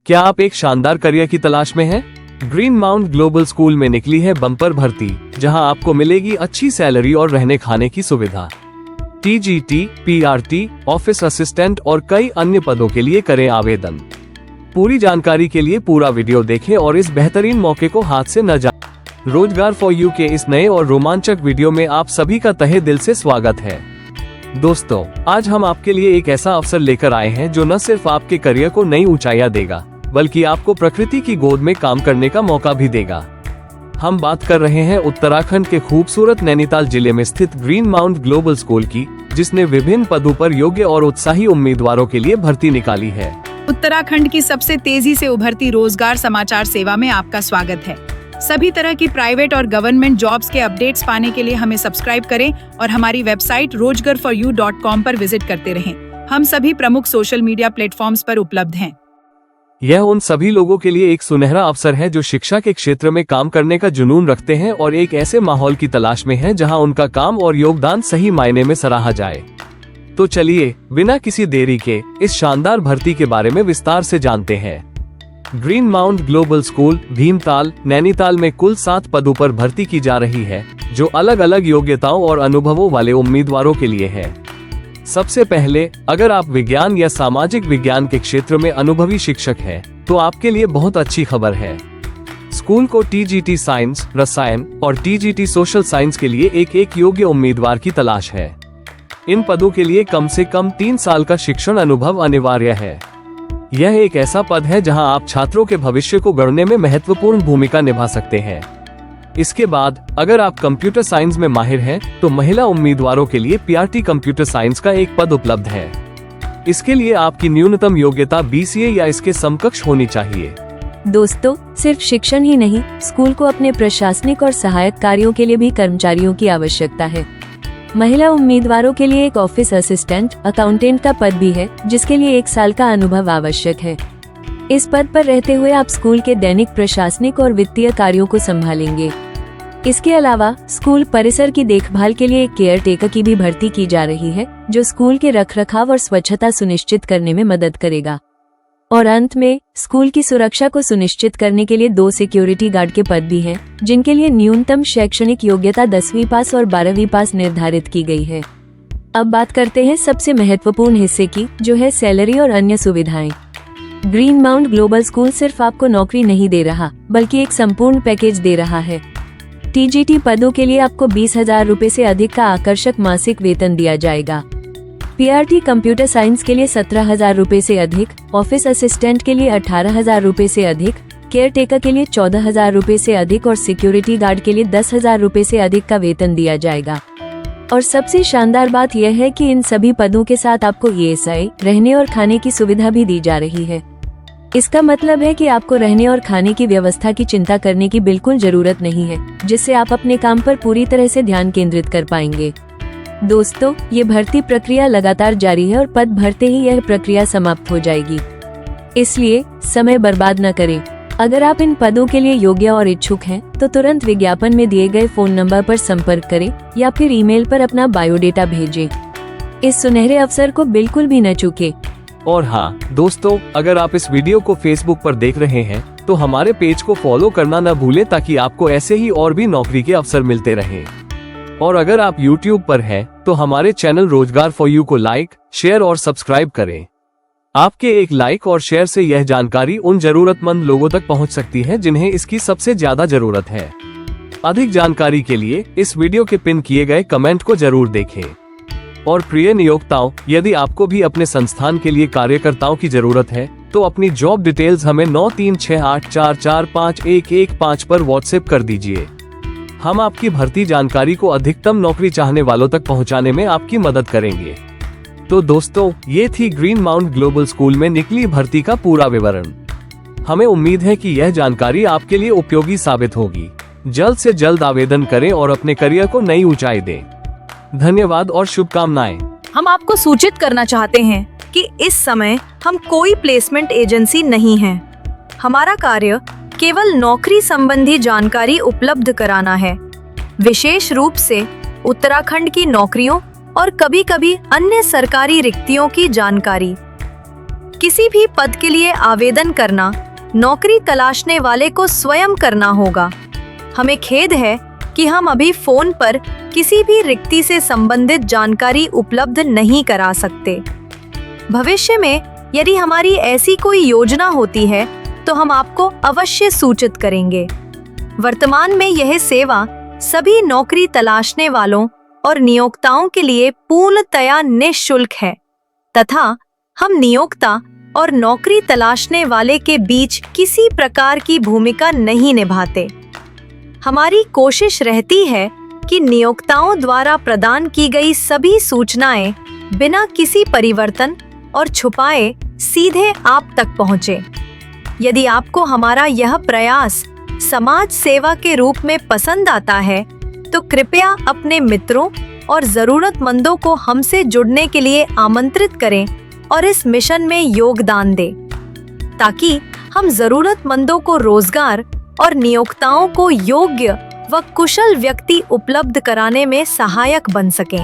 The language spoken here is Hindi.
क्या आप एक शानदार करियर की तलाश में हैं? ग्रीन माउंट ग्लोबल स्कूल में निकली है बम्पर भर्ती, जहां आपको मिलेगी अच्छी सैलरी और रहने खाने की सुविधा। TGT, PRT, ऑफिस असिस्टेंट और कई अन्य पदों के लिए करें आवेदन। पूरी जानकारी के लिए पूरा वीडियो देखें और इस बेहतरीन मौके को हाथ से न जाएं। रोजगार फॉर यू के इस नए और रोमांचक वीडियो में आप सभी का तहे दिल से स्वागत है। दोस्तों, आज हम आपके लिए एक ऐसा अवसर लेकर आए हैं जो न सिर्फ आपके करियर को नई ऊंचाइयां देगा, बल्कि आपको प्रकृति की गोद में काम करने का मौका भी देगा। हम बात कर रहे हैं उत्तराखंड के खूबसूरत नैनीताल जिले में स्थित ग्रीन माउंट ग्लोबल स्कूल की, जिसने विभिन्न पदों पर योग्य और उत्साही उम्मीदवारों के लिए भर्ती निकाली है। उत्तराखंड की सबसे तेजी से उभरती रोजगार समाचार सेवा में आपका स्वागत है। सभी तरह की प्राइवेट और गवर्नमेंट जॉब्स के अपडेट्स पाने के लिए हमें सब्सक्राइब करें और हमारी वेबसाइट rojgarforyou.com पर विजिट करते रहें। हम सभी प्रमुख सोशल मीडिया प्लेटफॉर्म्स पर उपलब्ध हैं। यह उन सभी लोगों के लिए एक सुनहरा अवसर है जो शिक्षा के क्षेत्र में काम करने का जुनून रखते हैं और एक ऐसे माहौल की तलाश में हैं जहां उनका काम और योगदान सही मायने में सराहा जाए। तो चलिए, बिना किसी देरी के इस शानदार भर्ती के बारे में विस्तार से जानते हैं। Green mount global school Bhimtal, Nainital में कुल 7 पदों पर भर्ती की जा रही है, जो अलग अलग योग्यताओं और अनुभवों वाले उम्मीदवारों के लिए है। सबसे पहले, अगर आप विज्ञान या सामाजिक विज्ञान के क्षेत्र में अनुभवी शिक्षक हैं, तो आपके लिए बहुत अच्छी खबर है। स्कूल को TGT साइंस, रसायन और TGT सोशल साइंस के लिए एक योग्य उम्मीदवार की तलाश है। इन पदों के लिए कम से कम 3 साल का शिक्षण अनुभव अनिवार्य है। यह एक ऐसा पद है जहां आप छात्रों के भविष्य को गढ़ने में महत्वपूर्ण भूमिका निभा सकते हैं। इसके बाद, अगर आप कंप्यूटर साइंस में माहिर हैं, तो महिला उम्मीदवारों के लिए PRT कंप्यूटर साइंस का एक पद उपलब्ध है। इसके लिए आपकी न्यूनतम योग्यता BCA या इसके समकक्ष होनी चाहिए। दोस्तों, सिर्फ शिक्षण ही नहीं, स्कूल को अपने प्रशासनिक और सहायक कार्यों के लिए भी कर्मचारियों की आवश्यकता है। महिला उम्मीदवारों के लिए एक ऑफिस असिस्टेंट, अकाउंटेंट का पद भी है, जिसके लिए 1 साल का अनुभव आवश्यक है। इस पद पर रहते हुए आप स्कूल के दैनिक प्रशासनिक और वित्तीय कार्यों को संभालेंगे। इसके अलावा स्कूल परिसर की देखभाल के लिए एक केयर टेकर की भी भर्ती की जा रही है, जो स्कूल के रखरखाव और स्वच्छता सुनिश्चित करने में मदद करेगा। और अंत में, स्कूल की सुरक्षा को सुनिश्चित करने के लिए 2 सिक्योरिटी गार्ड के पद भी हैं, जिनके लिए न्यूनतम शैक्षणिक योग्यता 10वीं पास और 12वीं पास निर्धारित की गई है। अब बात करते हैं सबसे महत्वपूर्ण हिस्से की, जो है सैलरी और अन्य सुविधाएं। ग्रीन माउंट ग्लोबल स्कूल सिर्फ आपको नौकरी नहीं दे रहा, बल्कि एक संपूर्ण पैकेज दे रहा है। TGT पदों के लिए आपको 20,000 रुपए से अधिक का आकर्षक मासिक वेतन दिया जाएगा। PRT कंप्यूटर साइंस के लिए 17,000 रुपए से अधिक, ऑफिस असिस्टेंट के लिए 18,000 रुपए से अधिक, केयर टेकर के लिए 14,000 रुपए से अधिक और सिक्योरिटी गार्ड के लिए 10,000 रुपए से अधिक का वेतन दिया जाएगा। और सबसे शानदार बात यह है कि इन सभी पदों के साथ आपको ESI, रहने और खाने की सुविधा भी दी जा रही है। इसका मतलब है कि आपको रहने और खाने की व्यवस्था की चिंता करने की बिल्कुल जरूरत नहीं है, जिससे आप अपने काम पर पूरी तरह से ध्यान केंद्रित कर पाएंगे। दोस्तों, ये भर्ती प्रक्रिया लगातार जारी है और पद भरते ही यह प्रक्रिया समाप्त हो जाएगी। इसलिए समय बर्बाद न करें। अगर आप इन पदों के लिए योग्य और इच्छुक हैं, तो तुरंत विज्ञापन में दिए गए फोन नंबर पर संपर्क करें या फिर ईमेल पर अपना बायोडेटा भेजें। इस सुनहरे अवसर को बिल्कुल भी न चूकें। और हाँ दोस्तों, अगर आप इस वीडियो को Facebook पर देख रहे हैं, तो हमारे पेज को फॉलो करना न भूलें, ताकि आपको ऐसे ही और भी नौकरी के अवसर मिलते रहें। और अगर आप YouTube पर हैं, तो हमारे चैनल रोजगार फॉर यू को लाइक, शेयर और सब्सक्राइब करें। आपके एक लाइक और शेयर से यह जानकारी उन जरूरतमंद लोगों तक पहुंच सकती है जिन्हें इसकी सबसे ज्यादा जरूरत है। अधिक जानकारी के लिए इस वीडियो के पिन किए गए कमेंट को जरूर देखें। और प्रिय नियोक्ताओं, यदि आपको भी अपने संस्थान के लिए कार्यकर्ताओं की जरूरत है, तो अपनी जॉब डिटेल्स हमें 9368445115 पर व्हाट्सएप कर दीजिए। हम आपकी भर्ती जानकारी को अधिकतम नौकरी चाहने वालों तक पहुंचाने में आपकी मदद करेंगे। तो दोस्तों, ये थी ग्रीन माउंट ग्लोबल स्कूल में निकली भर्ती का पूरा विवरण। हमें उम्मीद है कि यह जानकारी आपके लिए उपयोगी साबित होगी। जल्द से जल्द आवेदन करें और अपने करियर को नई ऊंचाई दें। धन्यवाद और शुभकामनाएं। हम आपको सूचित करना चाहते हैं कि इस समय हम कोई प्लेसमेंट एजेंसी नहीं है। हमारा कार्य केवल नौकरी संबंधी जानकारी उपलब्ध कराना है, विशेष रूप से उत्तराखंड की नौकरियों और कभी-कभी अन्य सरकारी रिक्तियों की जानकारी। किसी भी पद के लिए आवेदन करना नौकरी तलाशने वाले को स्वयं करना होगा। हमें खेद है कि हम अभी फोन पर किसी भी रिक्ति से संबंधित जानकारी उपलब्ध नहीं करा सकते। भविष्य में यदि हमारी ऐसी कोई योजना होती है तो हम आपको अवश्य सूचित करेंगे। वर्तमान में यह सेवा सभी नौकरी तलाशने वालों और नियोक्ताओं के लिए पूर्णतया निःशुल्क है तथा हम नियोक्ता और नौकरी तलाशने वाले के बीच किसी प्रकार की भूमिका नहीं निभाते। हमारी कोशिश रहती है कि नियोक्ताओं द्वारा प्रदान की गई सभी सूचनाएं बिना किसी परिवर्तन और छुपाए सीधे आप तक पहुंचे। यदि आपको हमारा यह प्रयास समाज सेवा के रूप में पसंद आता है तो कृपया अपने मित्रों और जरूरतमंदों को हमसे जुड़ने के लिए आमंत्रित करें और इस मिशन में योगदान दें ताकि हम जरूरतमंदों को रोजगार और नियोक्ताओं को योग्य व कुशल व्यक्ति उपलब्ध कराने में सहायक बन सकें।